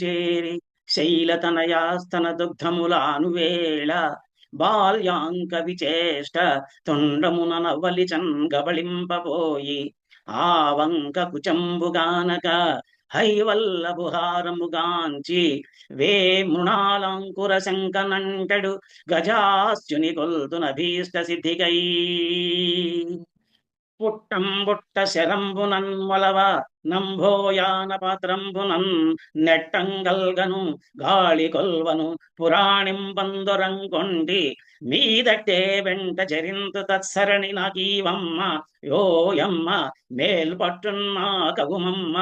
చేరి శైలతనయాస్తన దుగ్ధములానువేళ బాల్యాంక విచేష్ట తొండమున నవ్వలిచన్ గబళింపపోయి ఆ వంక కుచంబుగానక హైవల్లభుహారముగాంచి వే మృణాలంకుర శంకనంటడు గజాస్యుని కొల్తునభీష్ట సిద్ధికై పుట్టంబుట్ట శరంబునన్ మొలవ నంభోయాన పాత్రంబునన్ నెట్టంగల్గను గాళి కొల్వను పురాణింబందురంకొండి మీదట్టే వెంట చరింతు తత్సరణి నాకీవమ్మ యోయమ్మ మేల్పట్టున్నా కగుమమ్మ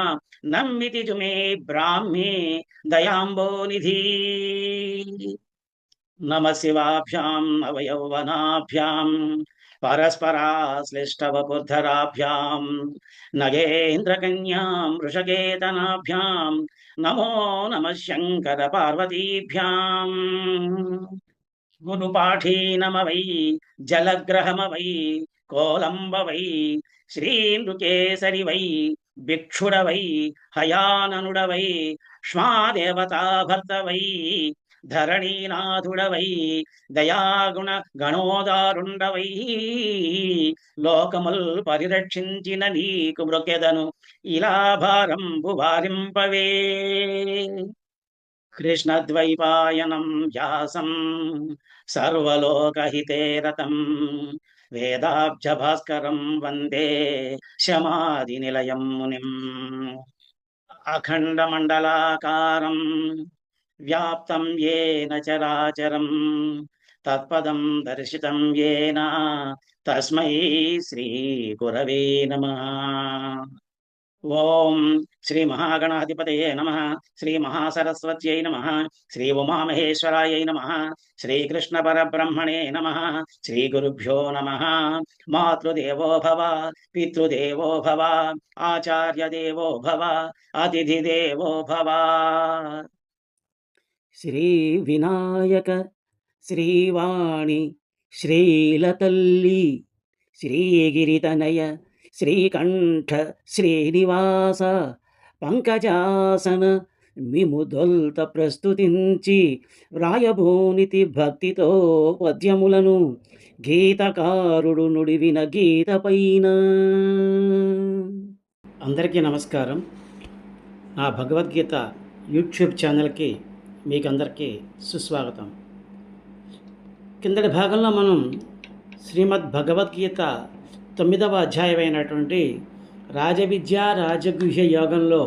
నమ్మితి జుమే బ్రాహ్మీ దయాంబోనిధి నమ శివాభ్యాం నవయౌవనాభ్యాం పరస్పరాశ్లిష్టవపుర్ధరాభ్యాం నగేంద్రకన్యాం వృషకేతనాభ్యాం నమో నమ శంకర పార్వతీభ్యాం గురుపాఠీనమవై జలగ్రహమవై కోలంబవై శ్రీనృకేసరి వై భిక్షుడవై హయాననుడవై ష్మాదేవతాభర్తవై ధరణీనాథుడవై దయాగుణ గణోదారుండవై లోకముల్ పరిరక్షించిన నీకు మృకెదను ఇలా భారంబు వారింపవే కృష్ణద్వైపాయనం వ్యాసం సర్వలోకహితే రతం వేదాబ్జ భాస్కరం వందే శమాది నిలయం మునిం అఖండ మండలాకారం వ్యాప్తం యేన చరాచరం తత్పదం దర్శితం యేన తస్మై శ్రీ గురవే నమః. ఓం శ్రీ మహాగణాధిపతయే నమః. శ్రీ మహాసరస్వత్యై నమః. శ్రీ ఉమామహేశ్వరాయై నమః. శ్రీకృష్ణ పరబ్రహ్మణే నమః. శ్రీ గురుభ్యో నమః. మాతృదేవో భవ, పితృదేవో భవ, ఆచార్యదేవో భవ, అతిథిదేవో భవ. శ్రీ వినాయక శ్రీవాణి శ్రీలతల్లి శ్రీగిరితనయ శ్రీకంఠ శ్రీనివాస పంకజాసన మిముదొల్త ప్రస్తుతించి వ్రాయభూనితి భక్తితో పద్యములను గీతకారుడు నుడివిన గీత పైన. అందరికీ నమస్కారం. నా భగవద్గీత యూట్యూబ్ ఛానల్కి మీకందరికీ సుస్వాగతం. కిందటి భాగంలో మనం శ్రీమద్ భగవద్గీత 9వ అధ్యాయమైనటువంటి రాజవిద్య రాజగుహ్య యోగంలో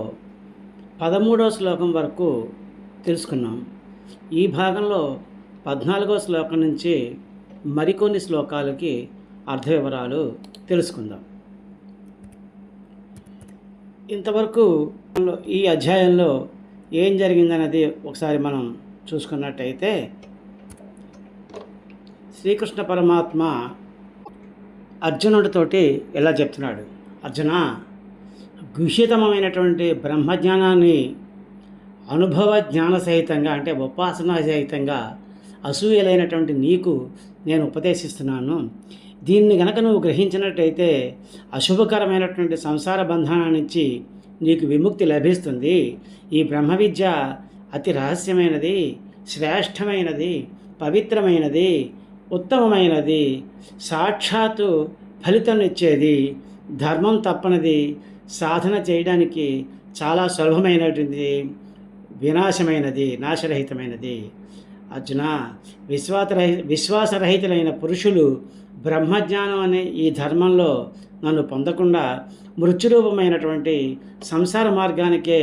13వ శ్లోకం వరకు తెలుసుకున్నాం. ఈ భాగంలో 14వ శ్లోకం నుంచి మరికొన్ని శ్లోకాలకి అర్థ వివరాలు తెలుసుకుందాం. ఇంతవరకు ఈ అధ్యాయంలో ఏం జరిగిందనేది ఒకసారి మనం చూసుకున్నట్టయితే, శ్రీకృష్ణ పరమాత్మ అర్జునుడితోటి ఎలా చెప్తున్నాడు, అర్జున, గుహ్యతమైనటువంటి బ్రహ్మజ్ఞానాన్ని అనుభవ జ్ఞాన సహితంగా అంటే ఉపాసనా సహితంగా అసూయలైనటువంటి నీకు నేను ఉపదేశిస్తున్నాను. దీన్ని గనక నువ్వు గ్రహించినట్టయితే అశుభకరమైనటువంటి సంసార బంధనాల నుంచి నీకు విముక్తి లభిస్తుంది. ఈ బ్రహ్మ విద్య అతి రహస్యమైనది, శ్రేష్టమైనది, పవిత్రమైనది, ఉత్తమమైనది, సాక్షాత్తు ఫలితం ఇచ్చేది, ధర్మం తప్పనిది, సాధన చేయడానికి చాలా సులభమైనటువంటి, వినాశమైనది, నాశరహితమైనది. అర్జున, విశ్వాసరహితులైన పురుషులు బ్రహ్మజ్ఞానం అనే ఈ ధర్మంలో నన్ను పొందకుండా మృత్యురూపమైనటువంటి సంసార మార్గానికే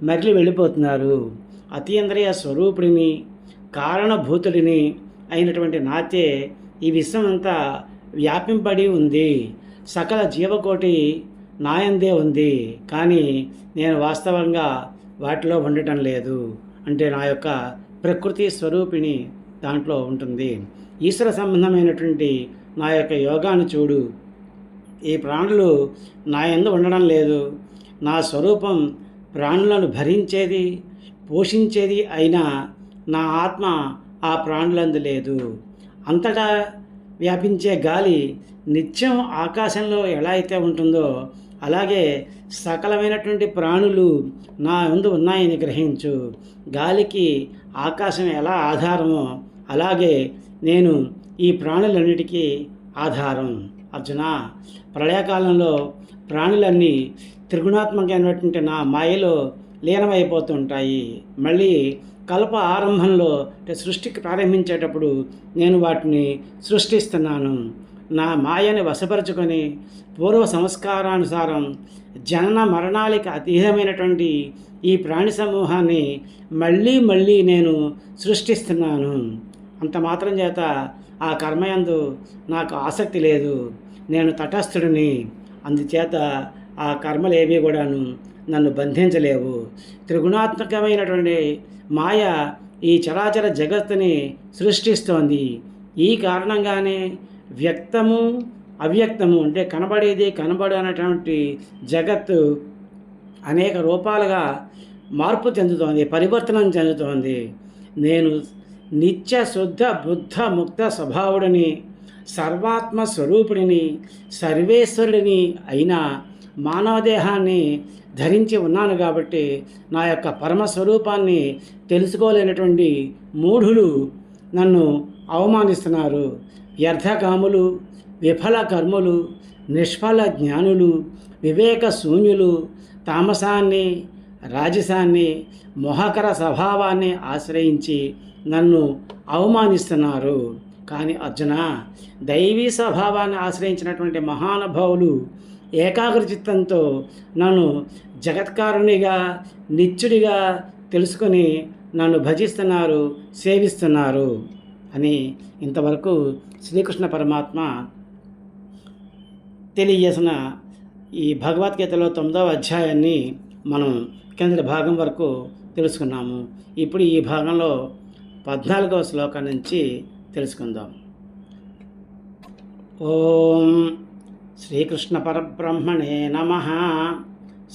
మరలి వెళ్ళిపోతున్నారు. అతీంద్రియ స్వరూపుడిని, కారణభూతుడిని అయినటువంటి నాతే ఈ విశ్వమంతా వ్యాపింపడి ఉంది. సకల జీవకోటి నాయందే ఉంది, కానీ నేను వాస్తవంగా వాటిలో ఉండటం లేదు. అంటే నా యొక్క ప్రకృతి స్వరూపిణి దాంట్లో ఉంటుంది. ఈశ్వర సంబంధమైనటువంటి నా యొక్క యోగాన్ని చూడు. ఈ ప్రాణులు నా యందు ఉండడం లేదు. నా స్వరూపం ప్రాణులను భరించేది, పోషించేది అయినా నా ఆత్మ ఆ ప్రాణులందు లేదు. అంతటా వ్యాపించే గాలి నిత్యం ఆకాశంలో ఎలా అయితే ఉంటుందో అలాగే సకలమైనటువంటి ప్రాణులు నా ముందు ఉన్నాయని గ్రహించు. గాలికి ఆకాశం ఎలా ఆధారమో అలాగే నేను ఈ ప్రాణులన్నిటికీ ఆధారం. అర్జున, ప్రళయకాలంలో ప్రాణులన్నీ త్రిగుణాత్మకమైనటువంటి నా మాయలో లీనమైపోతుంటాయి. మళ్ళీ కల్ప ఆరంభంలో అంటే సృష్టికి ప్రారంభించేటప్పుడు నేను వాటిని సృష్టిస్తున్నాను. నా మాయని వశపరుచుకొని పూర్వ సంస్కారానుసారం జనన మరణాలకి అతీతమైనటువంటి ఈ ప్రాణి సమూహాన్ని మళ్ళీ మళ్ళీ నేను సృష్టిస్తున్నాను. అంత మాత్రం చేత ఆ కర్మయందు నాకు ఆసక్తి లేదు. నేను తటస్థుడిని. అందుచేత ఆ కర్మలేవి కూడాను నన్ను బంధించలేవు. త్రిగుణాత్మకమైనటువంటి మాయ ఈ చరాచర జగత్తుని సృష్టిస్తోంది. ఈ కారణంగానే వ్యక్తము అవ్యక్తము అంటే కనబడేది కనబడనటువంటి జగత్తు అనేక రూపాలుగా మార్పు చెందుతోంది, పరివర్తనం చెందుతోంది. నేను నిత్య శుద్ధ బుద్ధ ముక్త స్వభావుడిని, సర్వాత్మ స్వరూపుడిని, సర్వేశ్వరుడిని అయిన మానవదేహాన్ని ధరించి ఉన్నాను కాబట్టి నా యొక్క పరమస్వరూపాన్ని తెలుసుకోలేనటువంటి మూఢులు నన్ను అవమానిస్తున్నారు. వ్యర్థకాములు, విఫల కర్ములు, నిష్ఫల జ్ఞానులు, వివేక శూన్యులు, తామసాన్ని రాజసాన్ని మోహకర స్వభావాన్ని ఆశ్రయించి నన్ను అవమానిస్తున్నారు. కానీ అర్జున, దైవీ స్వభావాన్ని ఆశ్రయించినటువంటి మహానుభావులు ఏకాగ్ర చిత్తంతో నన్ను జగత్కారునిగా నిత్యుడిగా తెలుసుకొని నన్ను భజిస్తున్నారు, సేవిస్తున్నారు అని ఇంతవరకు శ్రీకృష్ణ పరమాత్మ తెలియజేసిన ఈ భగవద్గీతలో 9వ అధ్యాయాన్ని మనం కేంద్ర భాగం వరకు తెలుసుకున్నాము. ఇప్పుడు ఈ భాగంలో 14వ శ్లోకం నుంచి తెలుసుకుందాం. ఓం శ్రీకృష్ణ పరబ్రహ్మణే నమః.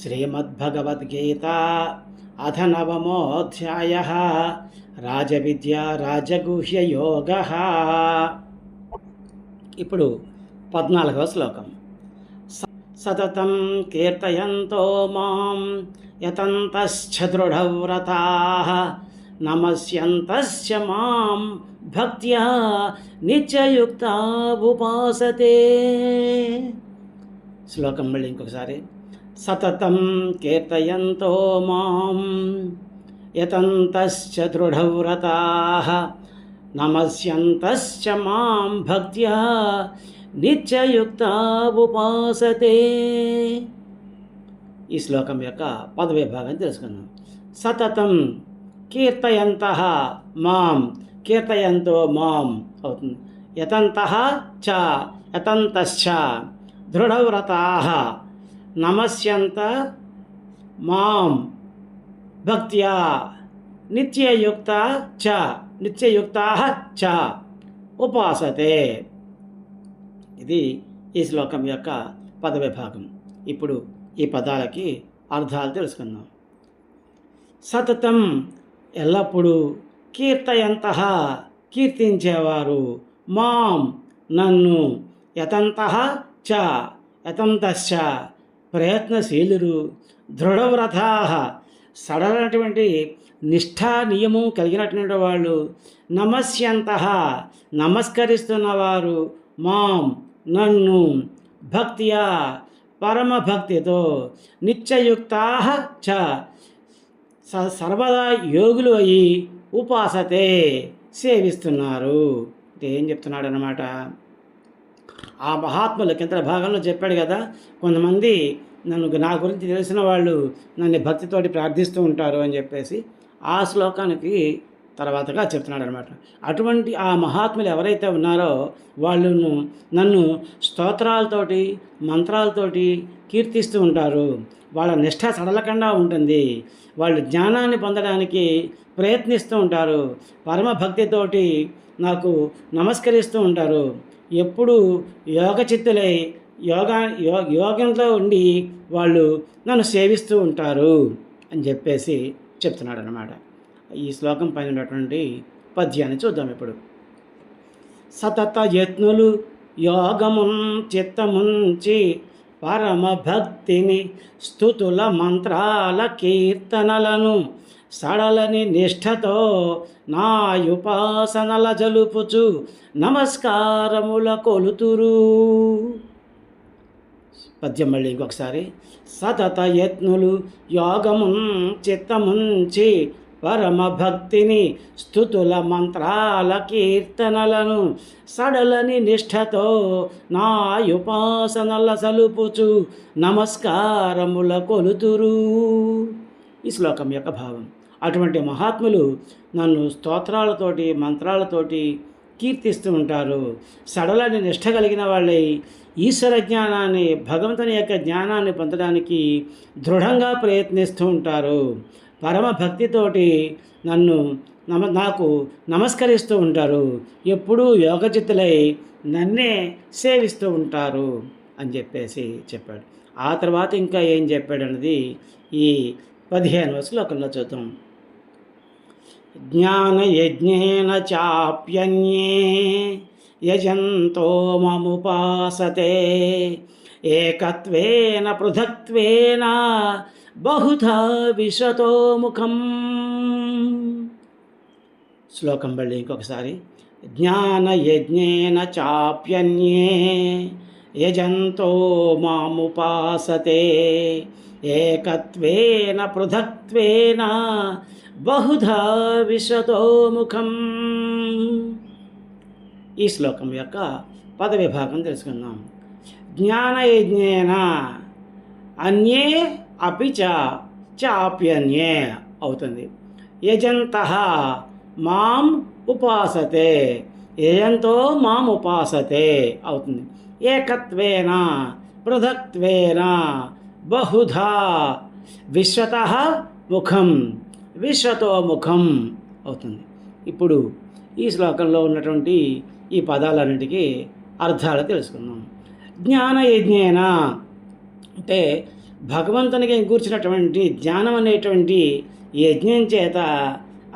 శ్రీమద్భగవద్గీత అథ 9వోऽధ్యాయः. రాజవిద్యా రాజగుహ్య యోగః. ఇప్పుడు 14వ శ్లోకం. సతతం కీర్తయంతో మాం యతంతశ్చ దృఢవ్రతాః నమస్యంతశ్చ మాం భక్త్యా నిత్యయుక్తా ఉపాసతే. శ్లోకం మళ్ళీ ఇంకొకసారి. సతతం కీర్తయంతో మాం యతంతశ్చ దృఢవ్రతాః నమస్యంతశ్చ మాం భక్త్యా నిత్యయుక్తా ఉపాసతే. ఈ శ్లోకం యొక్క పదవీ భాగం తెలుసుకుందాం. సతతం కీర్తయంతః మాం, కీర్తయంతో మాం అవుతుంది. యతంతః చ యతంతశ్చ దృఢవ్రతాః నమస్యంత మాం భక్త్యా నిత్యయుక్తా చ నిత్యయుక్తాః చ ఉపాసతే. ఇది ఈ శ్లోకం యొక్క పదవి భాగం. ఇప్పుడు ఈ పదాలకి అర్థాలు తెలుసుకుందాం. సతతం ఎల్లప్పుడూ, కీర్తయంతః కీర్తించేవారు, మాం నన్ను, యతంతః చ యతంతశ్చ ప్రయత్నశీలురు, దృఢవ్రతాః సడలైనటువంటి నిష్ఠా నియమం కలిగినటువంటి వాళ్ళు, నమస్యంతః నమస్కరిస్తున్నవారు, మాం నన్ను, భక్త్యా పరమభక్తితో, నిత్యయుక్తాః చ సర్వదా యోగులు అయి, ఉపాసతే సేవిస్తున్నారు. ఏం చెప్తున్నాడు అన్నమాట. ఆ మహాత్ములు కింద భాగంలో చెప్పాడు కదా, కొంతమంది నా గురించి తెలిసిన వాళ్ళు నన్ను భక్తితోటి ప్రార్థిస్తూ ఉంటారు అని చెప్పేసి ఆ శ్లోకానికి తర్వాతగా చెప్తున్నాడు అనమాట. అటువంటి ఆ మహాత్ములు ఎవరైతే ఉన్నారో వాళ్ళను నన్ను స్తోత్రాలతోటి మంత్రాలతోటి కీర్తిస్తూ ఉంటారు. వాళ్ళ నిష్ఠ సడలకుండా ఉంటుంది. వాళ్ళు జ్ఞానాన్ని పొందడానికి ప్రయత్నిస్తూ ఉంటారు. పరమభక్తితోటి నాకు నమస్కరిస్తూ ఉంటారు. ఎప్పుడు యోగచిత్తులై యోగంలో ఉండి వాళ్ళు నన్ను సేవిస్తూ ఉంటారు అని చెప్పేసి చెప్తున్నాడు అన్నమాట. ఈ శ్లోకం పైన ఉన్నటువంటి పద్యాన్ని చూద్దాం ఇప్పుడు. సతత యత్నులు యోగమున్ చిత్తముంచి పరమ భక్తిని స్తుతుల మంత్రాల కీర్తనలను సడలని నిష్ఠతో నాయుపాసనల జలుపుచు నమస్కారముల కొలుతురు. పద్యం మళ్ళీ ఇంకొకసారి. సతత యత్నులు యోగమున్ చిత్తముంచి పరమ భక్తిని స్తుతుల మంత్రాల కీర్తనలను సడలని నిష్ఠతో నాయుపాసనల సలుపుచు నమస్కారముల కొలుతురు. ఈ శ్లోకం యొక్క భావం. అటువంటి మహాత్ములు నన్ను స్తోత్రాలతోటి మంత్రాలతోటి కీర్తిస్తూ ఉంటారు. సడలని నిష్ఠ కలిగిన వాళ్ళై ఈశ్వర జ్ఞానాన్ని, భగవంతుని యొక్క జ్ఞానాన్ని పొందడానికి దృఢంగా ప్రయత్నిస్తూ ఉంటారు. పరమ భక్తితోటి నాకు నమస్కరిస్తూ ఉంటారు. ఎప్పుడూ యోగచిత్తులై నన్నే సేవిస్తూ ఉంటారు అని చెప్పేసి చెప్పాడు. ఆ తర్వాత ఇంకా ఏం చెప్పాడు అన్నది ఈ 15వ శ్లోకంలో చూద్దాం. జ్ఞానయజ్ఞేన చాప్యన్యే యజంతో మముపాసతే ఏకత్వేన పృథక్త్వేన బహుధా విశతో ముఖం. శ్లోకం మళ్ళీ ఇంకొకసారి. జ్ఞానయజ్ఞేన చాప్యన్యే యజంతో మాముపాసతే ఏకత్వేన పృథక్త్వేన బహుధా విశతో ముఖం. ఈ శ్లోకం యొక్క పద విభాగం తెలుసుకుందాం. జ్ఞానయజ్ఞేన అన్యే అపి చాప్యన్యే అవుతుంది. యజంతః మాం ఉపాసతే, యజంతో మాం ఉపాసతే అవుతుంది. ఏకత్వేన పృథక్త్వేన బహుధా విశ్వతః ముఖం, విశ్వతో ముఖం అవుతుంది. ఇప్పుడు ఈ శ్లోకంలో ఉన్నటువంటి ఈ పదాలన్నిటికీ అర్థాలు తెలుసుకుందాం. జ్ఞానయజ్ఞేన అంటే భగవంతునికి కూర్చున్నటువంటి జ్ఞానం అనేటువంటి యజ్ఞం చేత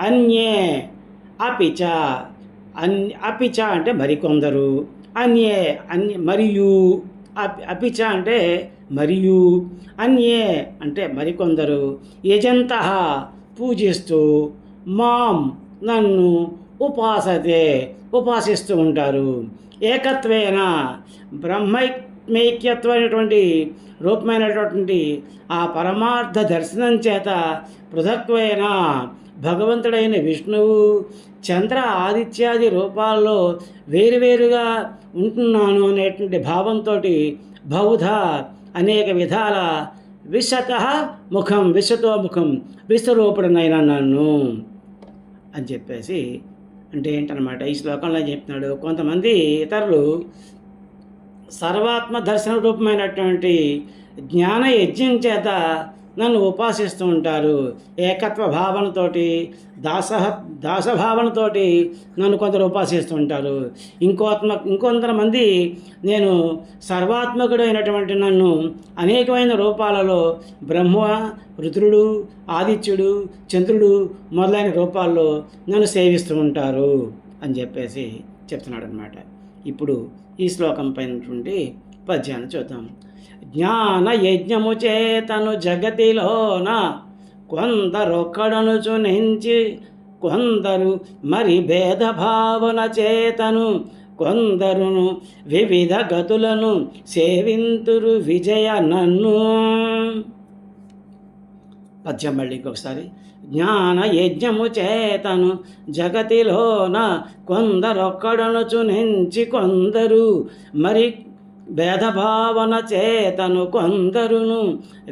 అన్యే అపిచ అపిచ అంటే మరికొందరు, అన్యే మరియు అపిచ అంటే మరియు, అన్యే అంటే మరికొందరు, యజంతః పూజిస్తూ, మాం నన్ను ఉపాసిస్తూ ఉంటారు. ఏకత్వేన బ్రహ్మైక్యత్వమైనటువంటి రూపమైనటువంటి ఆ పరమార్థ దర్శనం చేత పృథక్త్వేన భగవంతుడైన విష్ణువు చంద్ర ఆదిత్యాది రూపాల్లో వేరువేరుగా ఉంటున్నాను అనేటువంటి భావంతో బహుధా అనేక విధాల విశ్వతః ముఖం, విశ్వతో ముఖం, విశ్వరూపుడనైనా నన్ను అని చెప్పేసి అంటే ఏంటనమాట ఈ శ్లోకంలో చెప్తున్నాడు. కొంతమంది ఇతరులు సర్వాత్మ దర్శన రూపమైనటువంటి జ్ఞాన యజ్ఞం చేత నన్ను ఉపాసిస్తూ ఉంటారు. ఏకత్వ భావనతోటి దాసభావనతోటి నన్ను కొందరు ఉపాసిస్తూ ఉంటారు. ఇంకొంతమంది నేను సర్వాత్మకుడు అయినటువంటి నన్ను అనేకమైన రూపాలలో బ్రహ్మ, రుద్రుడు, ఆదిత్యుడు, చంద్రుడు మొదలైన రూపాల్లో నన్ను సేవిస్తూ ఉంటారు అని చెప్పేసి చెప్తున్నాడు అన్నమాట. ఇప్పుడు ఈ శ్లోకం పైనటువంటి పద్యాన్ని చూద్దాం. జ్ఞాన యజ్ఞము చేతను జగతిలోన కొందరొక్కడను చునించి, కొందరు మరి భేదభావన చేతను కొందరును వివిధ గతులను సేవింతురు విజయ నన్ను. పద్యం మళ్ళీ ఇంకొకసారి. జ్ఞాన యజ్ఞము చేతను జగతిలోన కొందరొక్కడను చునించి, కొందరు మరి భేదభావన చేతను కొందరును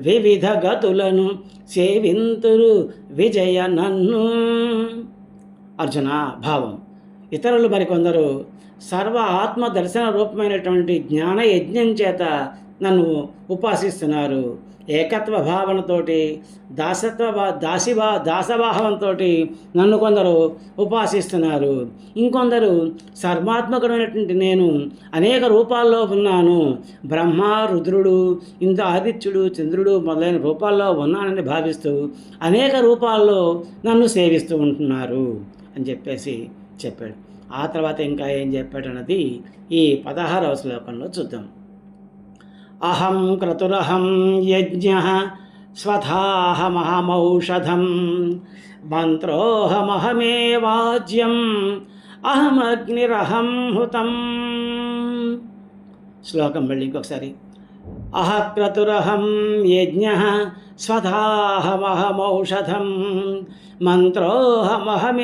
వివిధ గతులను సేవింతురు విజయ నన్ను. అర్జున భావం. ఇతరులు మరికొందరు సర్వ ఆత్మ దర్శన రూపమైనటువంటి జ్ఞాన యజ్ఞం చేత నన్ను ఉపాసిస్తున్నారు. ఏకత్వ భావనతోటి దాసభావంతో నన్ను కొందరు ఉపాసిస్తున్నారు. ఇంకొందరు సర్వాత్మకుడైనటువంటి నేను అనేక రూపాల్లో ఉన్నాను, బ్రహ్మ, రుద్రుడు, ఇంద్ర, ఆదిత్యుడు, చంద్రుడు మొదలైన రూపాల్లో ఉన్నానని భావిస్తూ అనేక రూపాల్లో నన్ను సేవిస్తూ ఉంటున్నారు అని చెప్పేసి చెప్పాడు. ఆ తర్వాత ఇంకా ఏం చెప్పాడు అన్నది ఈ 16వ శ్లోకంలో చూద్దాం. అహం క్రతురహం యజ్ఞః స్వధాహమహమౌషధం మంత్రోహమహమేవాజ్యం అహమగ్నిరహం హుతం. శ్లోకం మళ్ళీ ఇంకొకసారి. అహక్రతురహం యజ్ఞః స్వధాహమహమౌషధం మంత్రోహమహమేవాజ్యం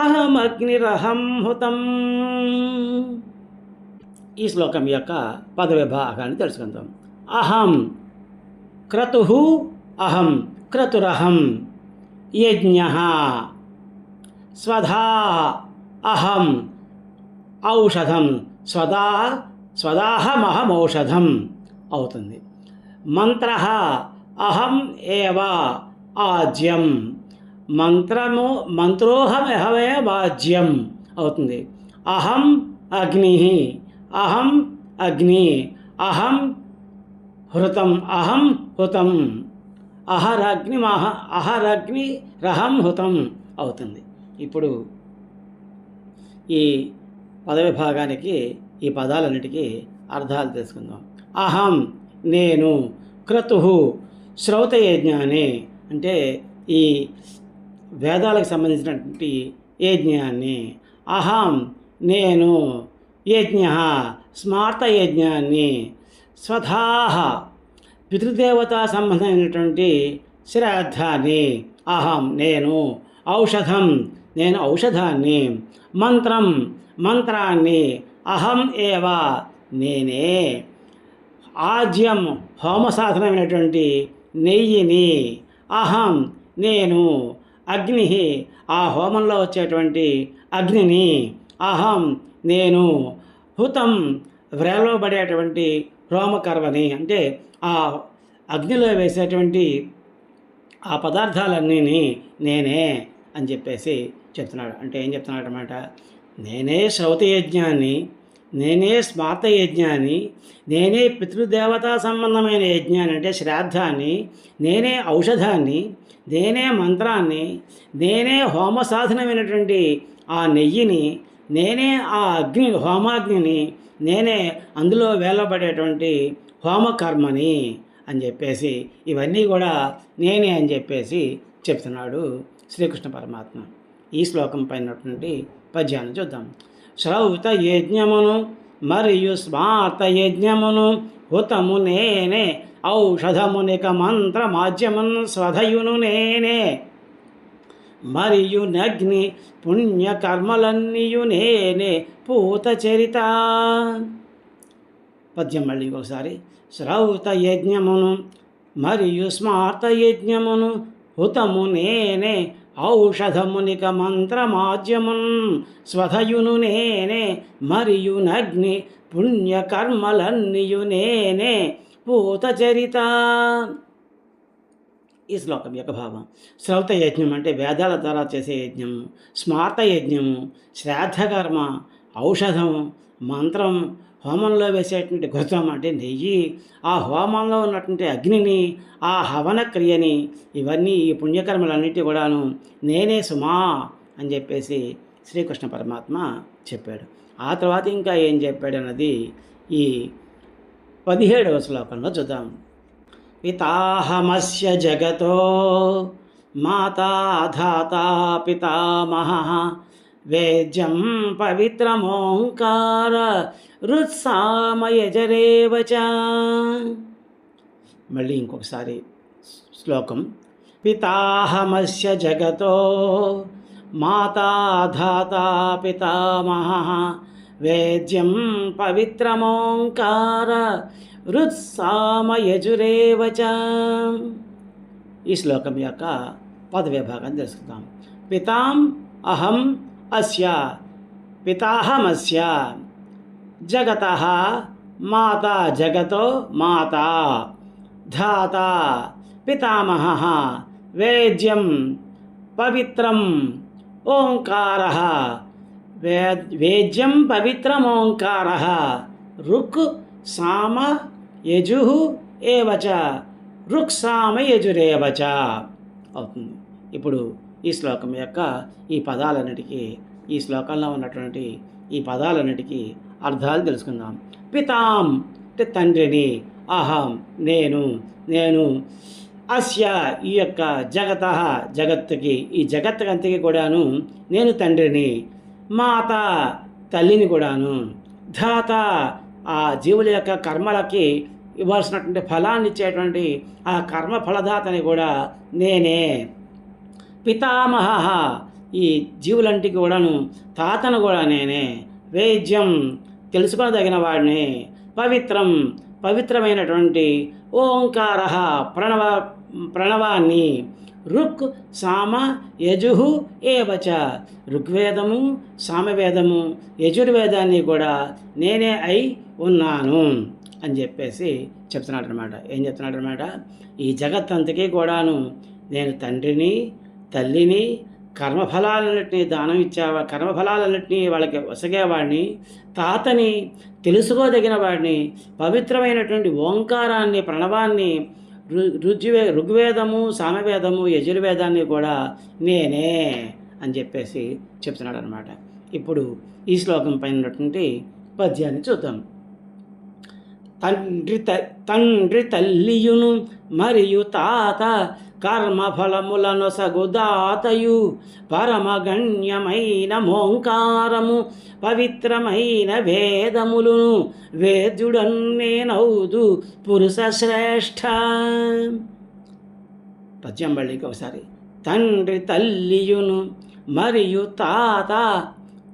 అహమగ్నిరహం హుతం. ఈ శ్లోకం యొక్క పదవిభాగాన్ని తెలుసుకుందాం. అహం క్రతుః అహం క్రతురహం యజ్ఞః స్వధా అహం ఔషధం స్వదాహమహమౌషధం అవుతుంది. మంత్రః అహం ఏవ ఆజ్యం మంత్రోహమహమేవాజ్యం అవుతుంది. అహం అగ్ని అహం హృతం హుతం అహరగ్నిరహం హుతం అవుతుంది. ఇప్పుడు ఈ పదవిభాగానికి ఈ పదాలన్నిటికీ అర్థాలు తెలుసుకుందాం. అహం నేను, క్రతుః శ్రౌతయజ్ఞాన్ని అంటే ఈ వేదాలకు సంబంధించినటువంటి యజ్ఞాన్ని, అహం నేను, యజ్ఞః స్మార్తయజ్ఞాన్ని, స్వధాః పితృదేవతా సంబంధమైనటువంటి శ్రాద్ధాన్ని, అహం నేను, ఔషధం నేను ఔషధాన్ని, మంత్రాన్ని, అహం ఏవ నేనే, ఆజ్యం హోమ సాధనమైనటువంటి నెయ్యిని, అహం నేను, అగ్ని ఆ హోమంలో వచ్చేటువంటి అగ్నిని, అహం నేను, హుతం వ్రేలబడేటువంటి హోమకర్మని అంటే ఆ అగ్నిలో వేసేటువంటి ఆ పదార్థాలన్నీ నేనే అని చెప్పేసి చెప్తున్నాడు. అంటే ఏం చెప్తున్నాడు అన్నమాట, నేనే శ్రౌతయజ్ఞాన్ని, నేనే స్మార్తయజ్ఞాన్ని, నేనే పితృదేవతా సంబంధమైన యజ్ఞాన్ని అంటే శ్రాద్ధాన్ని, నేనే ఔషధాన్ని, నేనే మంత్రాన్ని, నేనే హోమ సాధనమైనటువంటి ఆ నెయ్యిని, నేనే ఆ హోమాగ్నిని, నేనే అందులో వేలబడేటువంటి హోమకర్మని అని చెప్పేసి ఇవన్నీ కూడా నేనే అని చెప్పేసి చెప్తున్నాడు శ్రీకృష్ణ పరమాత్మ. ఈ శ్లోకం పైనటువంటి పద్యాన్ని చూద్దాం. శ్రౌత యజ్ఞమును మరియు స్మార్త యజ్ఞమును హుతము నేనే, ఔషధమునిక మంత్రమాజ్యమున్ స్వధయును నేనే, మరియు నగ్ని పుణ్యకర్మలన్నీయు నేనే పూత చరిత. పద్యం మళ్ళీ ఒకసారి. శ్రౌత యజ్ఞమును మరియు స్మార్త యజ్ఞమును హుతము నేనే, ఔషధమునిక మంత్రమాజ్యమున్ స్వధయును నేనే, మరియు నగ్ని పుణ్యకర్మలన్నీయు నేనే పూత చరిత. ఈ శ్లోకం యొక్క భావం. శ్రౌత యజ్ఞం అంటే వేదాల ద్వారా చేసే యజ్ఞము, స్మార్త యజ్ఞము శ్రాద్ధకర్మ, ఔషధం, మంత్రం, హోమంలో వేసేటువంటి ఘృతం అంటే నెయ్యి, ఆ హోమంలో ఉన్నటువంటి అగ్నిని, ఆ హవన క్రియని, ఇవన్నీ ఈ పుణ్యకర్మలన్నిటి కూడాను నేనే సుమా అని చెప్పేసి శ్రీకృష్ణ పరమాత్మ చెప్పాడు. ఆ తర్వాత ఇంకా ఏం చెప్పాడు అన్నది ఈ 17వ శ్లోకంలో చూద్దాం. పితాహమస్య జగతో మాతా ధాతా పితామహః వేద్యం పవిత్రమోంకార రుత్సామయజరేవ చ. మళ్ళీ ఇంకొకసారి శ్లోకం. పితాహమస్య జగతో మాతా ధాతా పితామహః వేద్యం పవిత్రమోంకార రుత్సామయజురేవ చ. ఈ శ్లోకం యొక్క పదవిభాగం తెలుసుకుందాం. పితాం అహం అస్య పితాహమస్య జగతః మాతా జగతో మాతా ధాతా పితామహః వేద్యం పవిత్రం ఓంకారః వేద్యం పవిత్రమోంకారః రుక్ సామ యజుః ఏవచ రుక్ సామ యజురేవచ అవుతుంది. ఇప్పుడు ఈ శ్లోకం యొక్క ఈ పదాలన్నిటికీ, ఈ శ్లోకంలో ఉన్నటువంటి ఈ పదాలన్నిటికీ అర్థాలు తెలుసుకుందాం. పితాం అంటే తండ్రిని, అహం నేను, నేను అస్య ఈ యొక్క జగత్తుకి, ఈ జగత్తుకంతకి కూడాను నేను తండ్రిని, మాత తల్లిని కూడాను, ధాత ఆ జీవుల యొక్క కర్మలకి ఇవ్వాల్సినటువంటి ఫలాన్ని ఇచ్చేటువంటి ఆ కర్మ ఫలదాతని కూడా నేనే, పితామహ ఈ జీవులంటికి కూడాను తాతను కూడా నేనే, వేద్యం తెలుసుకోదగిన వాడిని, పవిత్రం పవిత్రమైనటువంటి, ఓంకార ప్రణవాన్ని, ఋక్ సామ యజుహు ఏవచ ఋగ్వేదము సామవేదము యజుర్వేదాన్ని కూడా నేనే అయి ఉన్నాను అని చెప్పేసి చెప్తున్నాడు అనమాట. ఏం చెప్తున్నాడు అనమాట, ఈ జగత్తంతకీ కూడాను నేను తండ్రిని, తల్లిని, కర్మఫలాలన్నింటినీ దానం ఇచ్చేవా, కర్మఫలాలన్నింటినీ వాళ్ళకి వసగేవాడిని, తాతని తెలుసుకోదగిన వాడిని, పవిత్రమైనటువంటి ఓంకారాన్ని ప్రణవాన్ని, ఋగ్వేదము సామవేదము యజుర్వేదాన్ని కూడా నేనే అని చెప్పేసి చెప్తున్నాడు అనమాట. ఇప్పుడు ఈ శ్లోకం పైన ఉన్నటువంటి పద్యాన్ని చూద్దాం. తండ్రి తల్లియును మరియు తాత కర్మఫలములనొసగు దాతయు, పరమగణ్యమైన మోంకారము పవిత్రమైన వేదములును, వేద్యుడన్నేనౌదు పురుష శ్రేష్ఠ. పద్యం బళ్ళికి ఒకసారి. తండ్రి తల్లియును మరియు తాత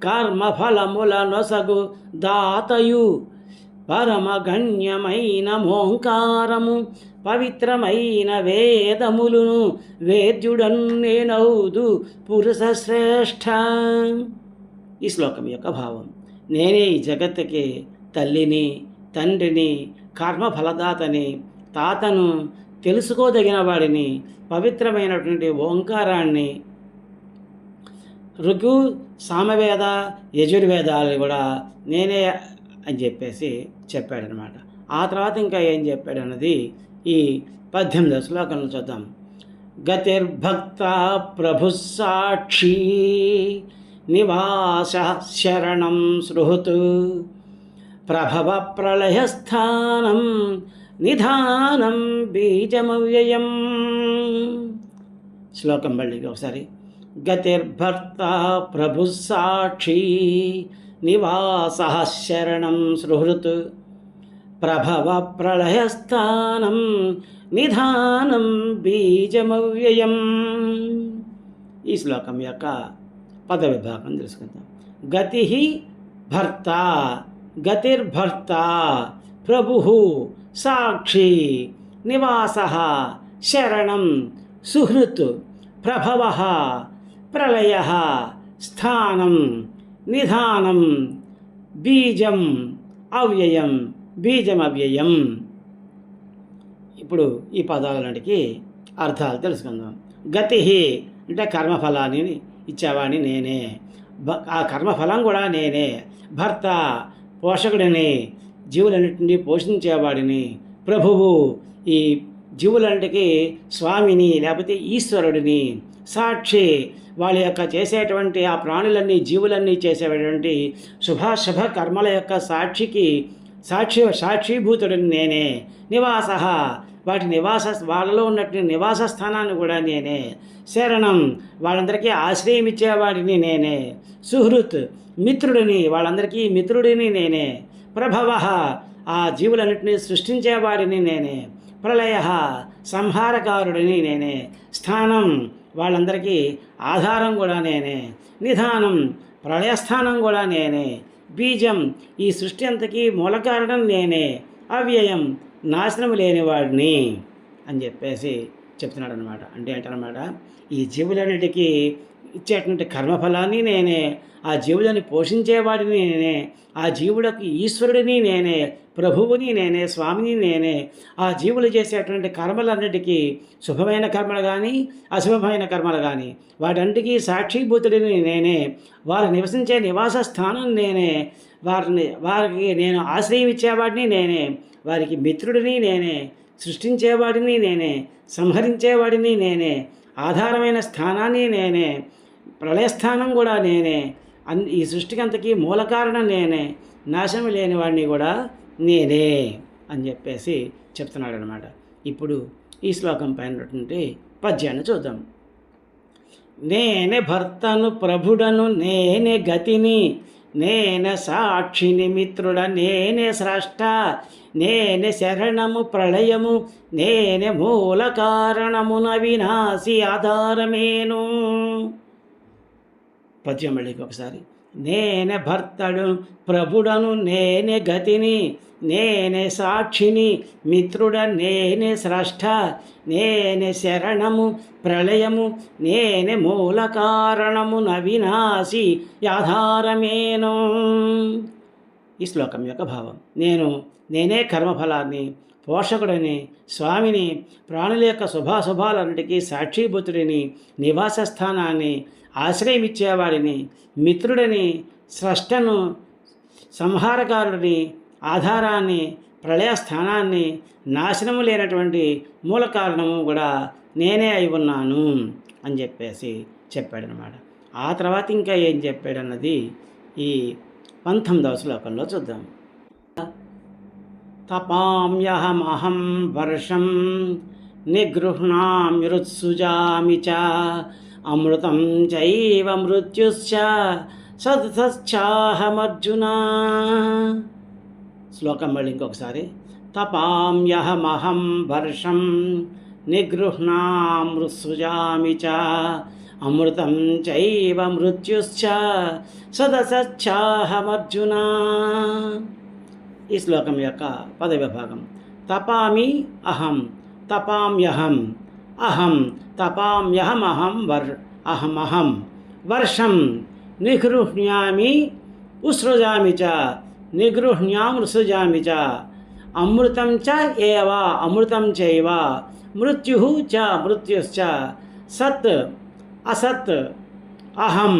కర్మఫలములనొసగు దాతయు, పరమగణ్యమైన మోంకారము పవిత్రమైన వేదములును, వేద్యుడన్నేనౌదు పురుష శ్రేష్ఠ. ఈ శ్లోకం యొక్క భావం, నేనే ఈ జగత్తుకి తల్లిని, తండ్రిని, కర్మఫలదాతని, తాతను, తెలుసుకోదగిన వాడిని, పవిత్రమైనటువంటి ఓంకారాన్ని, ఋగు సామవేద యజుర్వేదాలు కూడా నేనే అని చెప్పేసి చెప్పాడనమాట. ఆ తర్వాత ఇంకా ఏం చెప్పాడన్నది ఈ 18వ శ్లోకంలో చూద్దాం. గతిర్భక్త ప్రభు సాక్షి నివాస శరణం సృహతు, ప్రభవ ప్రళయస్థానం నిధానం బీజమవ్యయం. శ్లోకం మళ్ళీ ఒకసారి. గతిర్భర్త ప్రభు సాక్షి నివాస శరణం సుహృత్, ప్రభవ ప్రళయస్థానం నిధానం బీజమవ్యయం. ఈ శ్లోకం యొక్క పద విభాగం తెలుసుకుందాం. గతి భర్త, గతిర్భర్త, ప్రభు సాక్షి, నివాస శరణం సుహృత్, ప్రభవ ప్రళయ స్థానం నిధానం బీజం అవ్యయం, బీజమవ్యయం. ఇప్పుడు ఈ పదాలన్నిటికీ అర్థాలు తెలుసుకుందాం. గతి అంటే కర్మఫలాన్ని ఇచ్చేవాడిని నేనే, ఆ కర్మఫలం కూడా నేనే. భర్త పోషకుడిని, జీవులన్నింటినీ పోషించేవాడిని. ప్రభువు ఈ జీవులన్నిటికీ స్వామిని లేకపోతే ఈశ్వరుడిని. సాక్షి వాళ్ళ యొక్క చేసేటువంటి ఆ ప్రాణులన్నీ జీవులన్నీ చేసేటువంటి శుభాశుభ కర్మల యొక్క సాక్షిభూతుడిని నేనే. నివాస వాటి వాళ్ళలో ఉన్నటువంటి నివాస స్థానాన్ని కూడా నేనే. శరణం వాళ్ళందరికీ ఆశ్రయం ఇచ్చేవాడిని నేనే. సుహృత్ మిత్రుడిని, వాళ్ళందరికీ మిత్రుడిని నేనే. ప్రభవ ఆ జీవులన్నింటినీ సృష్టించేవాడిని నేనే. ప్రళయ సంహారకారుడిని నేనే. స్థానం వాళ్ళందరికీ ఆధారం కూడా నేనే. నిధానం ప్రళయస్థానం కూడా నేనే. బీజం ఈ సృష్టి అంతకీ మూల కారణం నేనే. అవ్యయం నాశనం లేనివాడిని అని చెప్పేసి చెప్తున్నాడు అనమాట. అంటే ఏంటన్నమాట, ఈ జీవులన్నిటికీ ఇచ్చేటువంటి కర్మఫలాన్ని నేనే, ఆ జీవులని పోషించేవాడిని నేనే, ఆ జీవులకు ఈశ్వరుడిని నేనే, ప్రభువుని నేనే, స్వామిని నేనే. ఆ జీవులు చేసేటువంటి కర్మలన్నిటికీ శుభమైన కర్మలు కానీ అశుభమైన కర్మలు కానీ వాటంటికి సాక్షిభూతుడిని నేనే. వారు నివసించే నివాస స్థానం నేనే. వారికి నేను ఆశ్రయం ఇచ్చేవాడిని నేనే. వారికి మిత్రుడిని నేనే. సృష్టించేవాడిని నేనే. సంహరించేవాడిని నేనే. ఆధారమైన స్థానాన్ని నేనే. ప్రళయస్థానం కూడా నేనే. ఈ సృష్టికి అంతకీ మూల కారణం నేనే. నాశనం లేని వాడిని కూడా నేనే అని చెప్పేసి చెప్తున్నాడు అనమాట. ఇప్పుడు ఈ శ్లోకం పైనటువంటి పద్యాన్ని చూద్దాం. నేనే భర్తను ప్రభుడను నేనే గతిని నేనే సాక్షిని మిత్రుడ నేనే స్రష్ట నేనే శరణము ప్రళయము నేనే మూల కారణమున వినాశి ఆధారమేను. పద్యం మళ్ళీ ఒకసారి. నేనే భర్తడు ప్రభుడను నేనే గతిని నేనే సాక్షిని మిత్రుడ నేనే స్రష్ట నేనే శరణము ప్రళయము నేనే మూల కారణము నవినాశి ఆధారమేను. ఈ శ్లోకం యొక్క భావం. నేనే కర్మఫలాన్ని, పోషకుడిని, స్వామిని, ప్రాణుల యొక్క శుభాశుభాలన్నిటికీ సాక్షిభూతుడిని, నివాస స్థానాన్ని, ఆశ్రయమిచ్చేవాడిని, మిత్రుడిని, స్రష్టను, సంహారకారుడిని, ఆధారాన్ని, ప్రళయ స్థానాన్ని, నాశనము లేనటువంటి మూల కారణము కూడా నేనే అయి ఉన్నాను అని చెప్పేసి చెప్పాడనమాట. ఆ తర్వాత ఇంకా ఏం చెప్పాడన్నది ఈ 19వ శ్లోకంలో చూద్దాం. తపామ్యహమహం వర్షం నిగృహ్ణామ్యుత్సుజామి చ అమృతం చైవ మృత్యుశ్చ సదసశ్చాహమర్జున. శ్లోకం మళ్ళీ ఇంకొకసారి. తపామ్యహమహం వర్షం నిగృహ్ణామృత్సుజామి చ అమృతం చైవ మృత్యుశ్చ సదసశ్చాహమర్జున. ఈ శ్లోకం యొక్క పదవిభాగం. తపామి అహం తపామ్యహం అహం తపామ్యహమహం అహమహం వర్షం నిగృహ్ణామి ఉత్సృజామి చ నిగృహ్ణామృత్సుజామి చ అమృతం చ ఏవ అమృతం చైవ మృత్యు చ మృత్యుశ్చ సత్ అసత్ అహం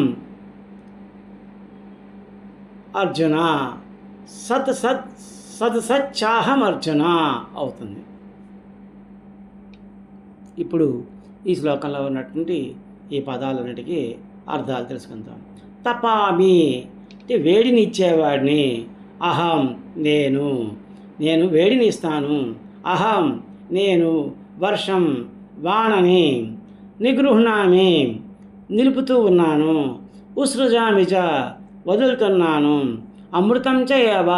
అర్జున సత్సచ్చాహం అర్జున అవుతుంది. ఇప్పుడు ఈ శ్లోకంలో ఉన్నటువంటి ఈ పదాలన్నిటికీ అర్థాలు తెలుసుకుందాం. తపామి అంటే వేడిని ఇచ్చేవాడిని, అహం నేను వేడిని ఇస్తాను, అహం నేను వర్షం వానని, నిగృహ్ణామి నిలుపుతూ ఉన్నాను, ఉత్సృజామి చ వదులుతున్నాను, అమృతం చ ఏవ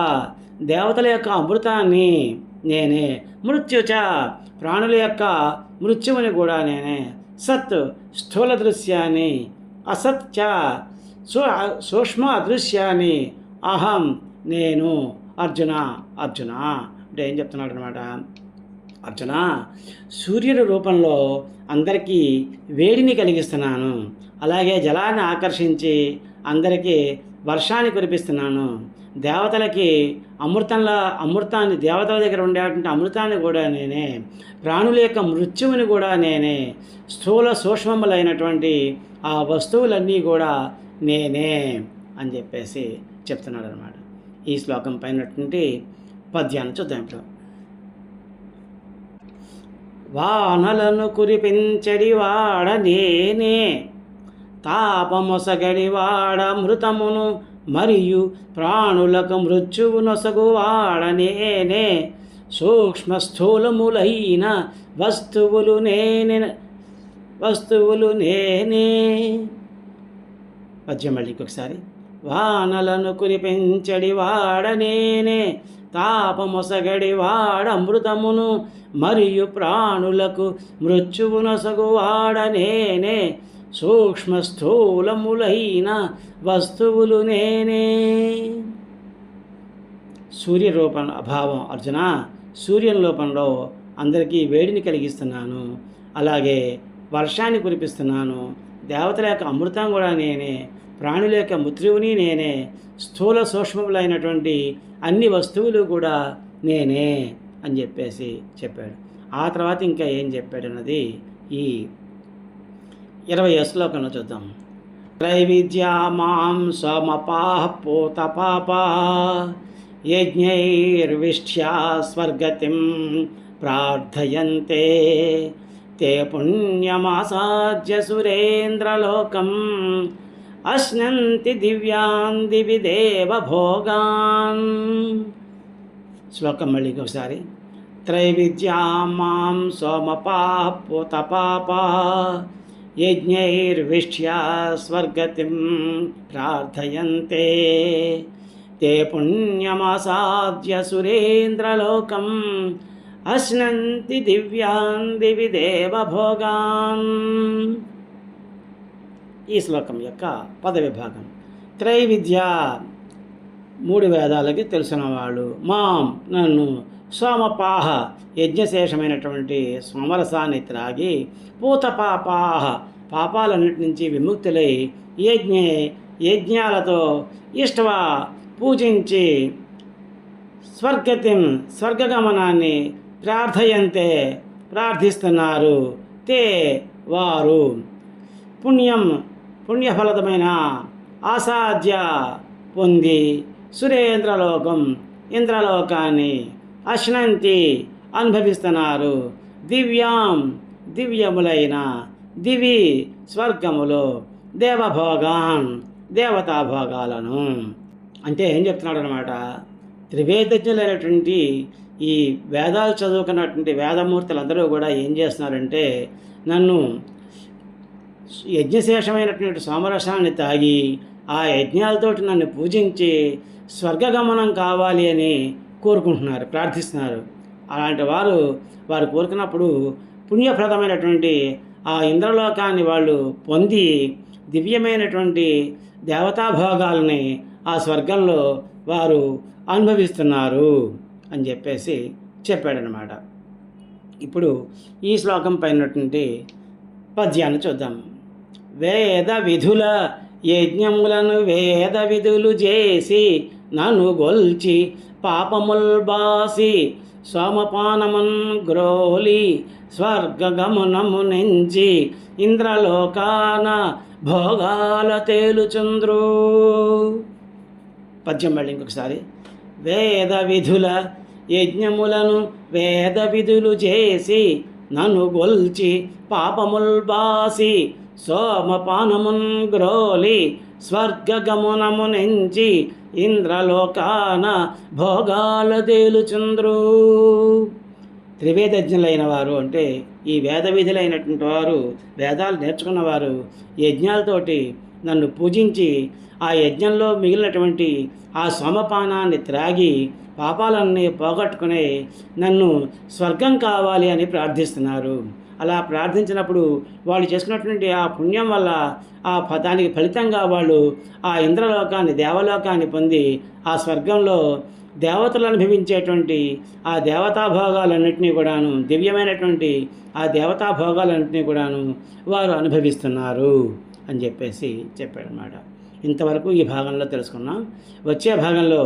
దేవతల యొక్క అమృతాన్ని నేనే, మృత్యుచ ప్రాణుల యొక్క మృత్యువుని కూడా నేనే, సత్ స్థూల దృశ్యాన్ని, అసత్ చ సూక్ష్మ అదృశ్యాన్ని, అహం నేను అర్జున అంటే ఏం చెప్తున్నాడు అనమాట. అర్జున, సూర్యుడి రూపంలో అందరికీ వేడిని కలిగిస్తున్నాను, అలాగే జలాన్ని ఆకర్షించి అందరికీ వర్షాన్ని కురిపిస్తున్నాను, దేవతలకి అమృతాన్ని దేవతల దగ్గర ఉండేటువంటి అమృతాన్ని కూడా నేనే, ప్రాణుల యొక్క మృత్యువుని కూడా నేనే, స్థూల సూక్ష్మములైనటువంటి ఆ వస్తువులన్నీ కూడా నేనే అని చెప్పేసి చెప్తున్నాడు అనమాట. ఈ శ్లోకం పైనటువంటి పద్యాన్ని చూద్దాం ఇప్పుడు. వానలను కురిపించడివాడ నేనే, తాపమొసగడివాడ మృతమును మరియు ప్రాణులకు మృత్యువునొసగువాడ నేనే, సూక్ష్మ స్థూలములైన వస్తువులు నేనే. పద్యం మళ్ళీ ఇంకొకసారి. వానలను కురిపించడివాడ నేనే, తాపమొసగడివాడ అమృతమును మరియు ప్రాణులకు మృత్యువునొసగువాడ నేనే, సూక్ష్మ స్థూలములైన వస్తువులు నేనే. సూర్య రూపం అభావం అర్జున, సూర్యుని రూపంలో అందరికీ వేడిని కలిగిస్తున్నాను, అలాగే వర్షాన్ని కురిపిస్తున్నాను, దేవతల యొక్క అమృతం కూడా నేనే, ప్రాణుల యొక్క మృత్యువుని నేనే, స్థూల సూక్ష్మములైనటువంటి అన్ని వస్తువులు కూడా నేనే అని చెప్పేసి చెప్పాడు. ఆ తర్వాత ఇంకా ఏం చెప్పాడు అన్నది ఈ 20వ శ్లోకంలో చూద్దాం. త్రైవిద్యా మాం సమపాః పోతపాపా యజ్ఞైర్విష్ట్యా స్వర్గతిం ప్రార్థయంతే తే పుణ్యమాసాద్య సురేంద్రలోకం అశ్నంతి దివ్యాన్ దివి దేవ భోగాన్. శ్లోకం మళ్ళీ ఒకసారి. त्रैविद्यां मां सोमपाः पूतपापाः यज्ञैर्विष्ट्या स्वर्गतिं प्रार्थयन्ते ते पुण्यमासाद्य सुरेन्द्रलोकम् अश्नन्ति दिव्यान् दिवि देवभोगान्. ఈ శ్లోకం యొక్క పదవిభాగం. త్రైవిద్య మూడు వేదాలకి తెలిసిన వాళ్ళు, మాం నన్ను, సోమపాహ యజ్ఞశేషమైనటువంటి సోమరసాన్ని త్రాగి, పూతపాపాహ పాపాలన్నిటి నుంచి విముక్తులై, యజ్ఞాలతో ఇష్టవా పూజించి, స్వర్గగమనాన్ని ప్రార్థయంతే ప్రార్థిస్తున్నారు, తే వారు, పుణ్యఫలదమైన ఆసాధ్య పొంది, సురేంద్రలోకం ఇంద్రలోకాన్ని, అశ్నంతి అనుభవిస్తున్నారు, దివ్యములైన దివి స్వర్గములో, దేవభోగాన్ దేవతాభోగాలను. అంటే ఏం చెప్తున్నాడు అనమాట, త్రివేదజ్ఞులైనటువంటి ఈ వేదాలు చదువుకున్నటువంటి వేదమూర్తులందరూ కూడా ఏం చేస్తున్నారంటే, నన్ను యజ్ఞశేషమైనటువంటి సోమరసాన్ని తాగి ఆ యజ్ఞాలతోటి నన్ను పూజించి స్వర్గగమనం కావాలి అని కోరుకుంటున్నారు, ప్రార్థిస్తున్నారు. అలాంటి వారు కోరుకున్నప్పుడు పుణ్యప్రదమైనటువంటి ఆ ఇంద్రలోకాన్ని వాళ్ళు పొంది దివ్యమైనటువంటి దేవతాభోగాల్ని ఆ స్వర్గంలో వారు అనుభవిస్తున్నారు అని చెప్పాడనమాట. ఇప్పుడు ఈ శ్లోకం పైనటువంటి పద్యాన్ని చూద్దాం. వేద విధుల యజ్ఞములను వేద విధులు చేసి నన్ను గొల్చి పాపముల్ బాసి, సోమపానమున్ గ్రోలి స్వర్గగమనము నెంచి, ఇంద్రలోకాన భోగాల తేలుచుంద్రు. పద్యం మళ్ళీ ఇంకొకసారి. వేద విధుల యజ్ఞములను వేద విధులు చేసి నన్ను గొల్చి పాపముల్ బాసి, సోమపానమున్ గ్రోలి స్వర్గగమనము నెంచి, ఇంద్రలోకాన భోగాల తేలుచుంద్రు. త్రివేదజ్ఞులైన వారు అంటే ఈ వేద విధులైనటువంటి వారు, వేదాలు నేర్చుకున్నవారు యజ్ఞాలతోటి నన్ను పూజించి ఆ యజ్ఞంలో మిగిలినటువంటి ఆ సోమపానాన్ని త్రాగి పాపాలన్నీ పోగొట్టుకుని నన్ను స్వర్గం కావాలి అని ప్రార్థిస్తున్నారు. అలా ప్రార్థించినప్పుడు వాళ్ళు చేసుకున్నటువంటి ఆ పుణ్యం వల్ల దానికి ఫలితంగా వాళ్ళు ఆ ఇంద్రలోకాన్ని, దేవలోకాన్ని పొంది ఆ స్వర్గంలో దేవతలు అనుభవించేటువంటి ఆ దేవతాభోగాలన్నింటినీ కూడాను, దివ్యమైనటువంటి ఆ దేవతాభోగాలన్నింటినీ కూడాను వారు అనుభవిస్తున్నారు అని చెప్పాడనమాట. ఇంతవరకు ఈ భాగంలో తెలుసుకున్నాం. వచ్చే భాగంలో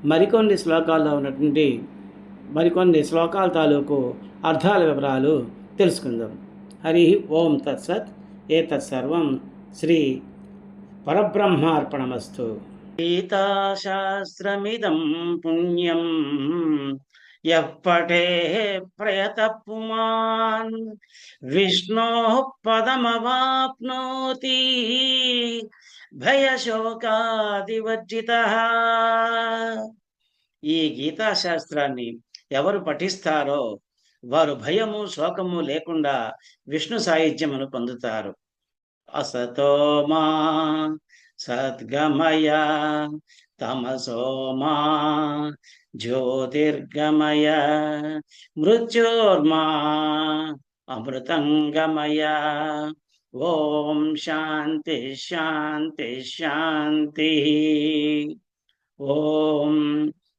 మరికొన్ని శ్లోకాల్లో ఉన్నటువంటి మరికొన్ని శ్లోకాల తాలూకు అర్థాల వివరాలు తెలుసుకుందాం. హరి ఓం తత్సత్. ఏతత్సర్వం శ్రీ పరబ్రహ్మార్పణమస్తు. గీతాశాస్త్రమిదం పుణ్యం యః పఠేత్ ప్రయతః విష్ణోః పదమవాప్నోతి భయశోకాదివర్జితః. ఈ గీతాశాస్త్రాన్ని ఎవరు పఠిస్తారో వారు భయము శోకము లేకుండా విష్ణు సాయుధ్యమును పొందుతారు. అసతోమా సద్గమయ తమసోమా జ్యోతిర్గమయ మృత్యోర్మా అమృతంగమయ. ఓం శాంతి శాంతి శాంతి. ఓం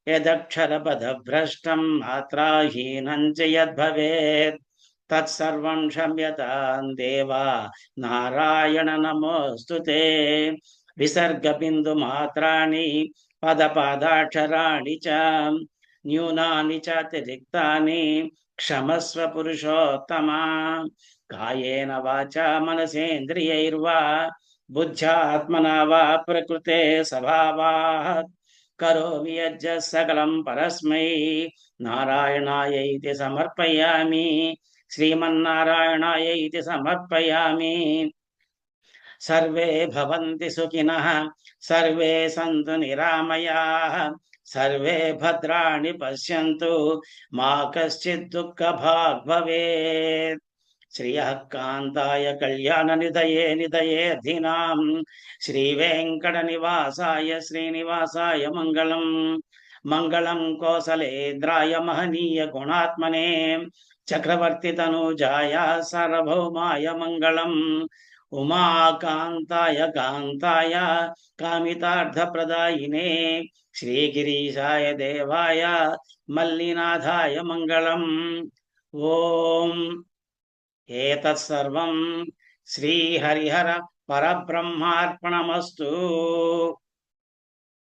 యదక్షరపదభ్రష్టం మాత్రాహీనం చ యద్భవేత్ తత్సర్వం క్షమ్యతాం దేవా నారాయణ నమోస్తుతే. విసర్గబిందు మాత్రాని పదపాదాక్షరాణి చ న్యూనాని చాతిరిక్తాని క్షమస్వ పురుషోత్తమా. కాయేన వాచా మనసేంద్రియైర్వా బుద్ధ్యాత్మనా వా ప్రకృతే స్వభావాత్ కరోమి యజ్జత్ సకలం పరస్మై నారాయణాయైతి సమర్పయామి. శ్రీమన్నారాయణాయైతి సమర్పయామి. సర్వే భవంతి సుఖినః, సర్వే సంతు నిరామయాః, సర్వే భద్రాణి పశ్యంతు మా కశ్చిత్ దుఃఖభాగ్ భవేత్. శ్రియః కాంతాయ కళ్యాణ నిధయే నిధయేర్థినాం శ్రీ వెంకట నివాసాయ శ్రీనివాసాయ మంగళం. మంగళం కోసలేంద్రాయ మహనీయ గుణాత్మనే చక్రవర్తి తనూజాయ సార్వభౌమాయ మంగళం. ఉమాకాంతాయ కాంతాయ కామితార్థప్రదాయినే శ్రీగిరీశాయ దేవాయ మల్లినాథాయ మంగళం. ఓం ఏతత్సర్వం శ్రీహరిహర పరబ్రహ్మార్పణమస్తు.